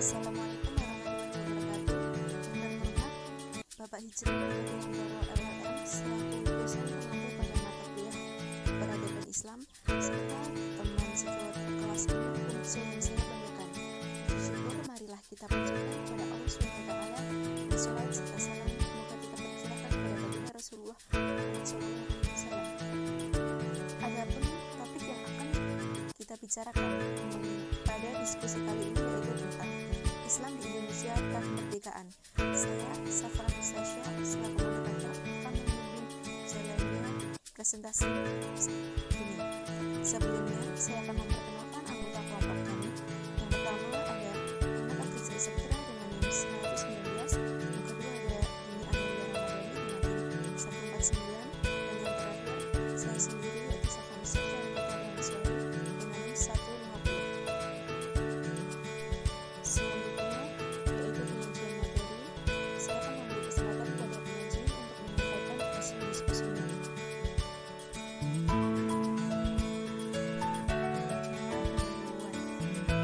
Assalamualaikum warahmatullahi wabarakatuh. Yang terhormat Bapak Hijri Hidayatullah LLM selaku dosen pengampu pada mata kuliah Peradaban Islam serta teman sejawat kelas Unsu yang saya banggakan. Bersyukur marilah kita panjatkan kepada Allah SWT dan sholat serta salam semoga kita percurahkan kepada baginda Rasulullah SAW. Adapun topik yang akan kita bicarakan pada diskusi kali ini yaitu tentang Islam di Indonesia kemerdekaan. Saya Safra Mustasya selaku moderator akan membimbing jalannya presentasi ini. Sebelumnya saya akan memperkenalkan anggota kelompok kami. Yang pertama ada Muhammad Rizal Saputra dengan NIM 119, yang kedua ada Dini Amelia Ramadhani dengan NIM 149, dan yang terakhir saya sendiri yaitu Safra Mustasya anggota mahasiswa dengan NIM 150. Selanjutnya yaitu penyajian materi. Saya akan memberi kesempatan kepada penyaji untuk menyampaikan hasil diskusinya.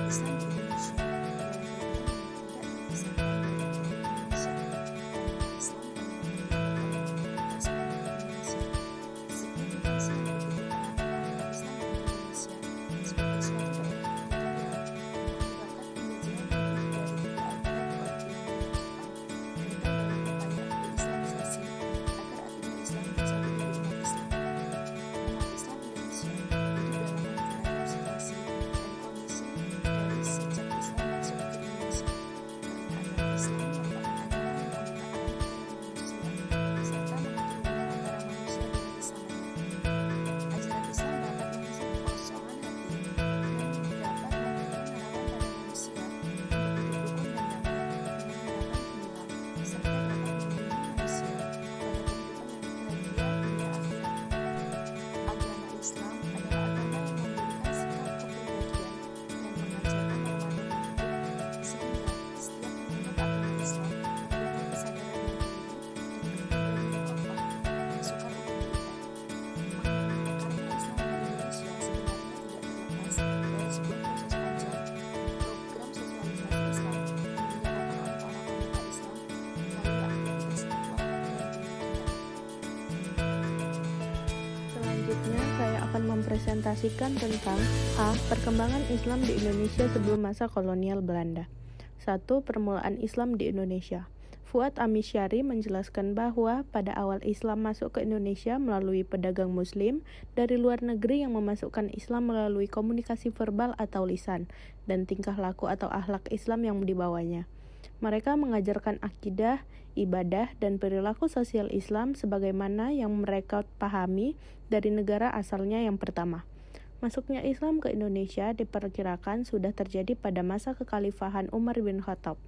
Islam di Indonesia tidak dipisahkan dari Indonesia karena Islam komunitas Indonesia. Signifikansi yang begitu erat antara Islam dan Indonesia sebagai suatu daerah teritorial menyebabkan penjajahan lebih dari 3 abad oleh Belanda dalam upaya deislamisasi agar akidah Islam bisa menjadi umat Islam. Umat Islam Indonesia hidup dalam negara konsentrasi dan kondisi dari sejak Islam masuk ke Indonesia, karena agama Islam merupakan agama yang membuka alam kepada manusia serta memberi hubungan antara manusia dengan sesamanya. Ajaran Islam dapat mengisi kekosongan hati dan dapat memberikan harapan pada manusia untuk hidup rukun dan damai dengan harapan gemilang serta dapat membimbing manusia kepada kehidupan yang bahagia dunia akhirat. Agama Islam adalah agama yang memberikan sikap kepribadian dan mengajarkan norma-norma hidup sehingga setiap penganut agama Islam mempunyai kesadaran yang tinggi dan kepribadian kokoh yang sukar untuk berubah. Karena Islam di Indonesia sebenarnya tidak terlepas dari sebuah proses panjang. Program sosialisasi Islam yang dilakukan oleh para pemuka Islam melalui aktivitas dakwah dan pendidikan. Selanjutnya, saya akan mempresentasikan tentang A. Perkembangan Islam di Indonesia sebelum masa kolonial Belanda. 1. Permulaan Islam di Indonesia. Fuad Amisyari menjelaskan bahwa pada awal Islam masuk ke Indonesia melalui pedagang Muslim dari luar negeri yang memasukkan Islam melalui komunikasi verbal atau lisan, dan tingkah laku atau akhlak Islam yang dibawanya. Mereka mengajarkan akidah, ibadah, dan perilaku sosial Islam sebagaimana yang mereka pahami dari negara asalnya yang pertama. Masuknya Islam ke Indonesia diperkirakan sudah terjadi pada masa kekhalifahan Umar bin Khattab.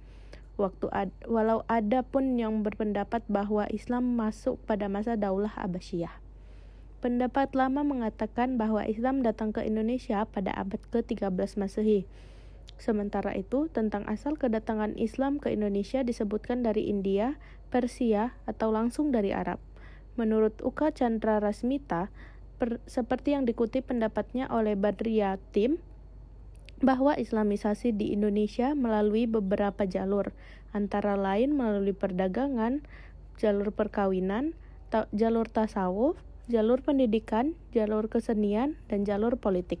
Walau ada pun yang berpendapat bahwa Islam masuk pada masa Daulah Abbasiyah. Pendapat lama mengatakan bahwa Islam datang ke Indonesia pada abad ke-13 Masehi. Sementara itu, tentang asal kedatangan Islam ke Indonesia disebutkan dari India, Persia, atau langsung dari Arab. Menurut Uka Chandra Rasmita, seperti yang dikutip pendapatnya oleh Badriyatim, bahwa Islamisasi di Indonesia melalui beberapa jalur, antara lain melalui perdagangan, jalur perkawinan, jalur tasawuf, jalur pendidikan, jalur kesenian, dan jalur politik.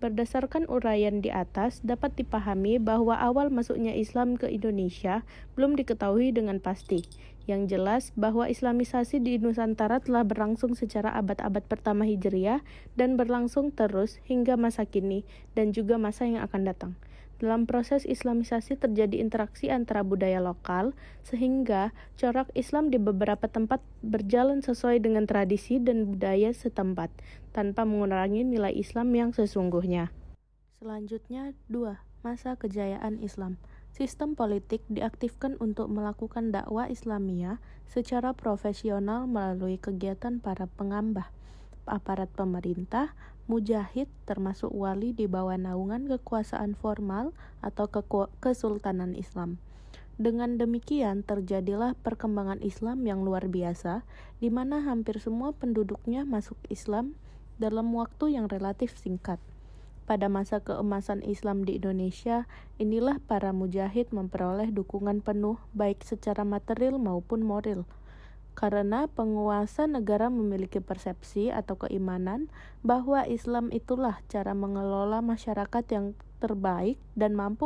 Berdasarkan uraian di atas, dapat dipahami bahwa awal masuknya Islam ke Indonesia belum diketahui dengan pasti. Yang jelas bahwa Islamisasi di Nusantara telah berlangsung secara abad-abad pertama Hijriah dan berlangsung terus hingga masa kini dan juga masa yang akan datang. Dalam proses Islamisasi terjadi interaksi antara budaya lokal, sehingga corak Islam di beberapa tempat berjalan sesuai dengan tradisi dan budaya setempat, tanpa mengurangi nilai Islam yang sesungguhnya. Selanjutnya, 2. Masa kejayaan Islam. Sistem politik diaktifkan untuk melakukan dakwah Islamiyah secara profesional melalui kegiatan para pengambah, aparat pemerintah, mujahid termasuk wali di bawah naungan kekuasaan formal atau kesultanan Islam. Dengan demikian terjadilah perkembangan Islam yang luar biasa, di mana hampir semua penduduknya masuk Islam dalam waktu yang relatif singkat. Pada masa keemasan Islam di Indonesia, inilah para mujahid memperoleh dukungan penuh baik secara material maupun moral. Karena penguasa negara memiliki persepsi atau keimanan bahwa Islam itulah cara mengelola masyarakat yang terbaik dan mampu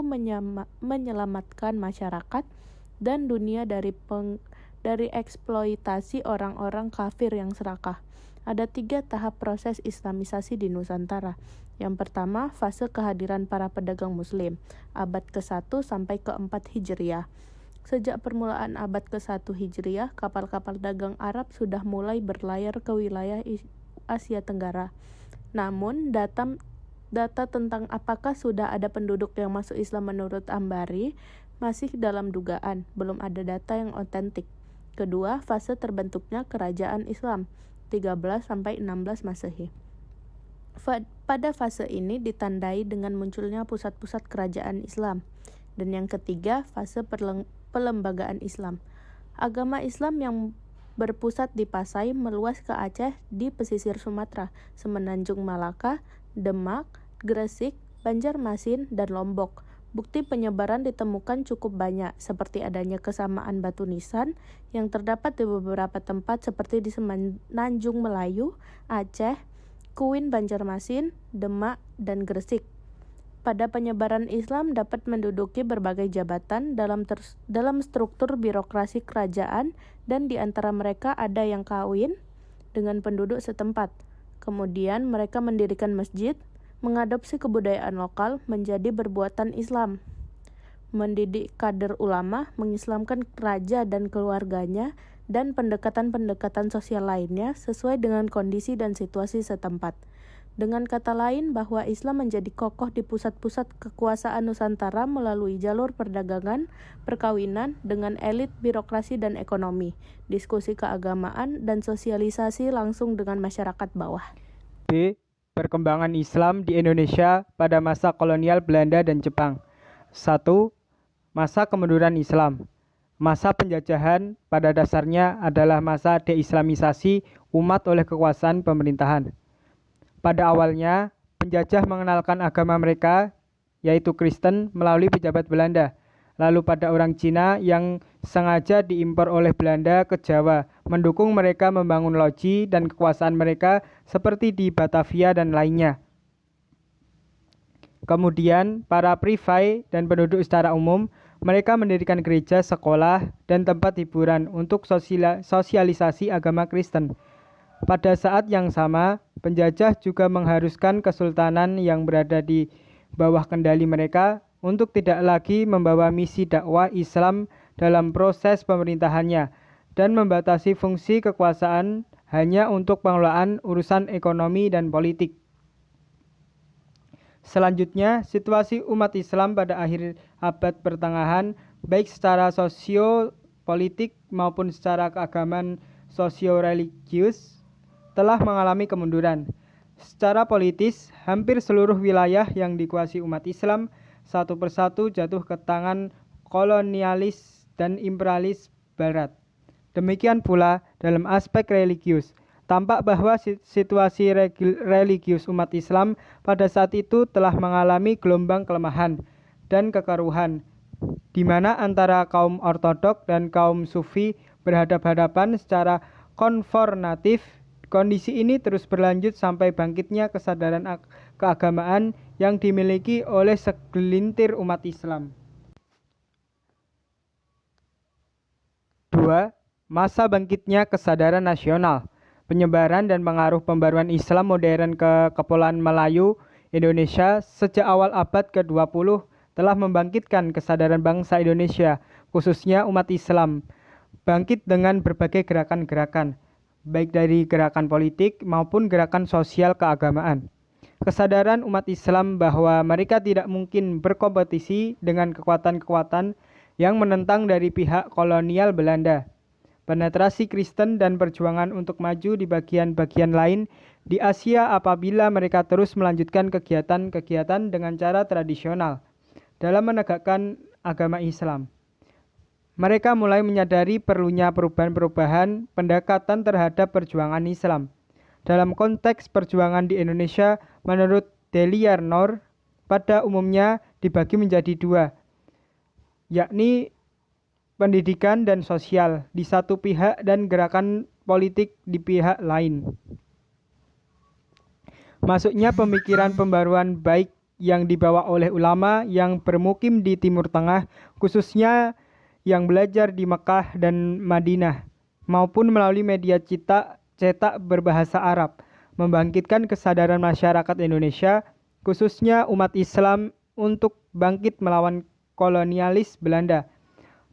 menyelamatkan masyarakat dan dunia dari eksploitasi orang-orang kafir yang serakah. Ada 3 tahap proses Islamisasi di Nusantara. Yang pertama, fase kehadiran para pedagang Muslim, abad ke-1 sampai ke-4 Hijriah. Sejak permulaan abad ke-1 Hijriah, kapal-kapal dagang Arab sudah mulai berlayar ke wilayah Asia Tenggara. Namun, data tentang apakah sudah ada penduduk yang masuk Islam menurut Ambari masih dalam dugaan, belum ada data yang otentik. Kedua, fase terbentuknya kerajaan Islam, 13-16 Masehi. Pada fase ini ditandai dengan munculnya pusat-pusat kerajaan Islam. Dan yang ketiga, fase pelembagaan Islam. Agama Islam yang berpusat di Pasai meluas ke Aceh di pesisir Sumatera, Semenanjung Malaka, Demak, Gresik, Banjarmasin, dan Lombok. Bukti penyebaran ditemukan cukup banyak, seperti adanya kesamaan batu nisan yang terdapat di beberapa tempat seperti di Semenanjung Melayu, Aceh, Kuin Banjarmasin, Demak, dan Gresik. Pada penyebaran Islam dapat menduduki berbagai jabatan dalam struktur birokrasi kerajaan, dan di antara mereka ada yang kawin dengan penduduk setempat. Kemudian mereka mendirikan masjid, mengadopsi kebudayaan lokal menjadi perbuatan Islam, mendidik kader ulama, mengislamkan raja dan keluarganya, dan pendekatan-pendekatan sosial lainnya sesuai dengan kondisi dan situasi setempat. Dengan kata lain, bahwa Islam menjadi kokoh di pusat-pusat kekuasaan Nusantara melalui jalur perdagangan, perkawinan dengan elit birokrasi dan ekonomi, diskusi keagamaan, dan sosialisasi langsung dengan masyarakat bawah. B. Perkembangan Islam di Indonesia pada masa kolonial Belanda dan Jepang. 1. Masa kemunduran Islam. Masa penjajahan pada dasarnya adalah masa deislamisasi umat oleh kekuasaan pemerintahan. Pada awalnya, penjajah mengenalkan agama mereka, yaitu Kristen, melalui pejabat Belanda. Lalu pada orang Cina yang sengaja diimpor oleh Belanda ke Jawa, mendukung mereka membangun loji dan kekuasaan mereka seperti di Batavia dan lainnya. Kemudian, para privai dan penduduk secara umum, mereka mendirikan gereja, sekolah, dan tempat hiburan untuk sosialisasi agama Kristen. Pada saat yang sama, penjajah juga mengharuskan kesultanan yang berada di bawah kendali mereka untuk tidak lagi membawa misi dakwah Islam dalam proses pemerintahannya dan membatasi fungsi kekuasaan hanya untuk pengelolaan urusan ekonomi dan politik. Selanjutnya, situasi umat Islam pada akhir abad pertengahan, baik secara sosio-politik maupun secara keagamaan sosio-religius, telah mengalami kemunduran. Secara politis, hampir seluruh wilayah yang dikuasai umat Islam satu persatu jatuh ke tangan kolonialis dan imperialis Barat. Demikian pula dalam aspek religius. Tampak bahwa situasi religius umat Islam pada saat itu telah mengalami gelombang kelemahan dan kekeruhan, di mana antara kaum ortodok dan kaum sufi berhadap-hadapan secara konfrontatif. Kondisi ini terus berlanjut sampai bangkitnya kesadaran keagamaan yang dimiliki oleh segelintir umat Islam. 2. Masa bangkitnya kesadaran nasional. Penyebaran dan pengaruh pembaruan Islam modern ke Kepulauan Melayu, Indonesia sejak awal abad ke-20 telah membangkitkan kesadaran bangsa Indonesia, khususnya umat Islam, bangkit dengan berbagai gerakan-gerakan, baik dari gerakan politik maupun gerakan sosial keagamaan. Kesadaran umat Islam bahwa mereka tidak mungkin berkompetisi dengan kekuatan-kekuatan yang menentang dari pihak kolonial Belanda. Penetrasi Kristen dan perjuangan untuk maju di bagian-bagian lain di Asia apabila mereka terus melanjutkan kegiatan-kegiatan dengan cara tradisional dalam menegakkan agama Islam. Mereka mulai menyadari perlunya perubahan-perubahan pendekatan terhadap perjuangan Islam. Dalam konteks perjuangan di Indonesia, menurut Delia Noor pada umumnya dibagi menjadi dua, yakni pendidikan dan sosial di satu pihak dan gerakan politik di pihak lain. Masuknya pemikiran pembaruan baik yang dibawa oleh ulama yang bermukim di Timur Tengah, khususnya yang belajar di Mekah dan Madinah, maupun melalui media cetak berbahasa Arab, membangkitkan kesadaran masyarakat Indonesia, khususnya umat Islam, untuk bangkit melawan kolonialis Belanda.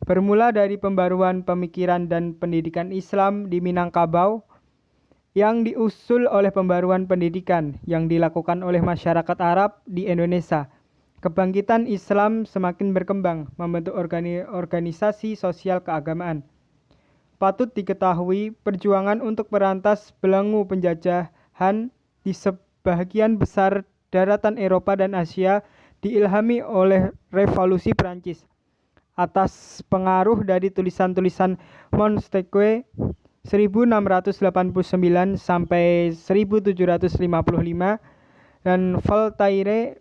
Bermula dari pembaruan pemikiran dan pendidikan Islam di Minangkabau, yang diusul oleh pembaruan pendidikan yang dilakukan oleh masyarakat Arab di Indonesia. Kebangkitan Islam semakin berkembang, membentuk organisasi sosial keagamaan. Patut diketahui, perjuangan untuk merantas belenggu penjajahan di sebagian besar daratan Eropa dan Asia diilhami oleh Revolusi Prancis. Atas pengaruh dari tulisan-tulisan Montesquieu 1689 sampai 1755 dan Voltaire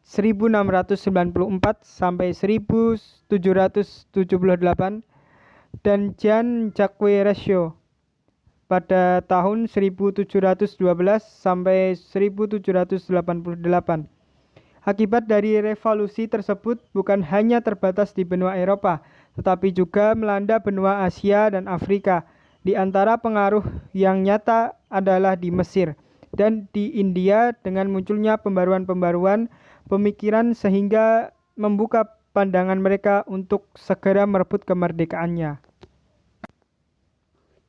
1694 sampai 1778 dan Jean-Jacques Rousseau pada tahun 1712 sampai 1788. Akibat dari revolusi tersebut bukan hanya terbatas di benua Eropa, tetapi juga melanda benua Asia dan Afrika. Di antara pengaruh yang nyata adalah di Mesir dan di India dengan munculnya pembaruan-pembaruan pemikiran sehingga membuka pandangan mereka untuk segera merebut kemerdekaannya.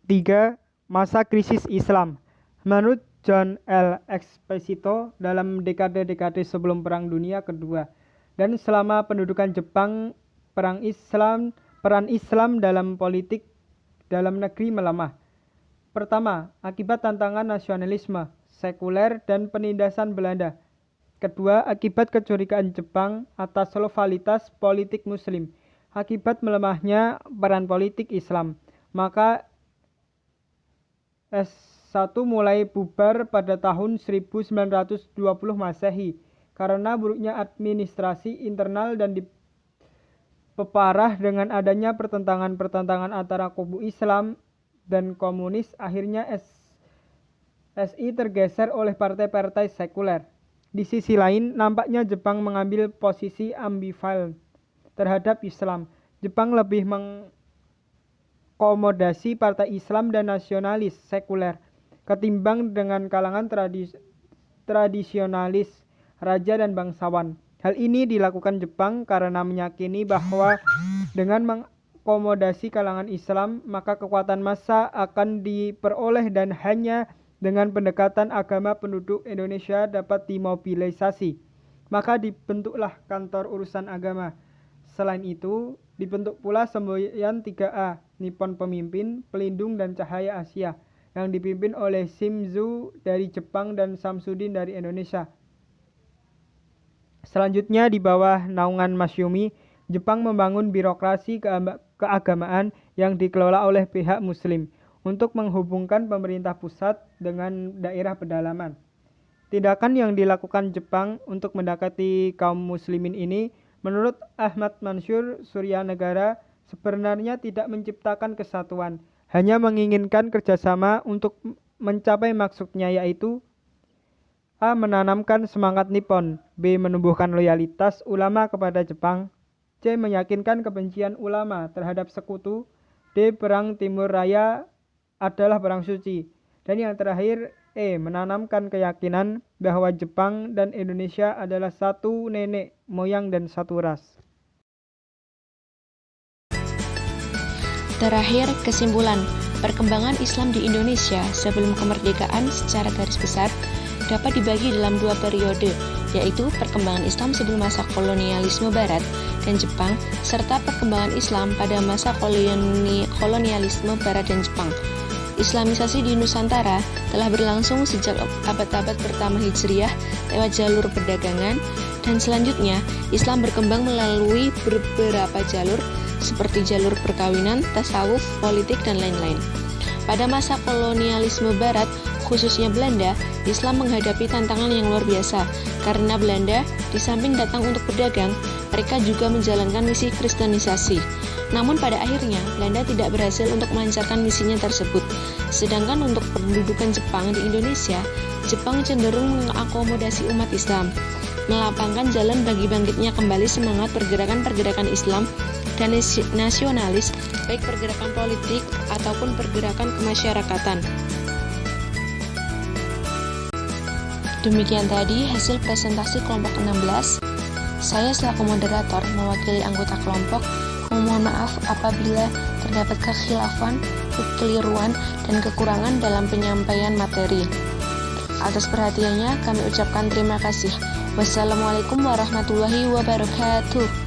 3. Masa krisis Islam. Menurut John L. Exposito, dalam dekade-dekade sebelum Perang Dunia Kedua dan selama pendudukan Jepang, peran Islam dalam politik dalam negeri melemah. Pertama, akibat tantangan nasionalisme sekuler dan penindasan Belanda. Kedua, akibat kecurigaan Jepang atas loyalitas politik Muslim. Akibat melemahnya peran politik Islam, maka S1 mulai bubar pada tahun 1920 Masehi karena buruknya administrasi internal dan diperparah dengan adanya pertentangan antara kubu Islam dan komunis. Akhirnya SI tergeser oleh partai-partai sekuler. Di sisi lain, nampaknya Jepang mengambil posisi ambivalen terhadap Islam. Jepang lebih mengakomodasi partai Islam dan nasionalis sekuler ketimbang dengan kalangan tradisionalis, raja dan bangsawan. Hal ini dilakukan Jepang karena meyakini bahwa dengan mengakomodasi kalangan Islam, maka kekuatan massa akan diperoleh dan hanya dengan pendekatan agama penduduk Indonesia dapat dimobilisasi. Maka dibentuklah kantor urusan agama. Selain itu, dibentuk pula semboyan 3A, Nippon Pemimpin, Pelindung dan Cahaya Asia, yang dipimpin oleh Shimizu dari Jepang dan Samsudin dari Indonesia. Selanjutnya di bawah naungan Masyumi, Jepang membangun birokrasi keagamaan yang dikelola oleh pihak Muslim untuk menghubungkan pemerintah pusat dengan daerah pedalaman. Tindakan yang dilakukan Jepang untuk mendekati kaum muslimin ini, menurut Ahmad Mansur Suryanegara, sebenarnya tidak menciptakan kesatuan, hanya menginginkan kerjasama untuk mencapai maksudnya, yaitu A. Menanamkan semangat Nippon, B. Menumbuhkan loyalitas ulama kepada Jepang, C. Meyakinkan kebencian ulama terhadap sekutu, D. Perang Timur Raya adalah perang suci, dan yang terakhir E. Menanamkan keyakinan bahwa Jepang dan Indonesia adalah satu nenek moyang dan satu ras. Terakhir, kesimpulan, perkembangan Islam di Indonesia sebelum kemerdekaan secara garis besar dapat dibagi dalam dua periode, yaitu perkembangan Islam sebelum masa kolonialisme Barat dan Jepang, serta perkembangan Islam pada masa kolonialisme Barat dan Jepang. Islamisasi di Nusantara telah berlangsung sejak abad-abad pertama Hijriah lewat jalur perdagangan, dan selanjutnya Islam berkembang melalui beberapa jalur seperti jalur perkawinan, tasawuf, politik, dan lain-lain. Pada masa kolonialisme Barat, khususnya Belanda, Islam menghadapi tantangan yang luar biasa. Karena Belanda, di samping datang untuk berdagang, mereka juga menjalankan misi kristenisasi. Namun pada akhirnya, Belanda tidak berhasil untuk melancarkan misinya tersebut. Sedangkan untuk pendudukan Jepang di Indonesia, Jepang cenderung mengakomodasi umat Islam, melapangkan jalan bagi bangkitnya kembali semangat pergerakan-pergerakan Islam dan nasionalis, baik pergerakan politik ataupun pergerakan kemasyarakatan. Demikian tadi hasil presentasi kelompok 16. Saya selaku moderator mewakili anggota kelompok memohon maaf apabila terdapat kekhilafan, kekeliruan, dan kekurangan dalam penyampaian materi. Atas perhatiannya kami ucapkan terima kasih. Wassalamualaikum warahmatullahi wabarakatuh.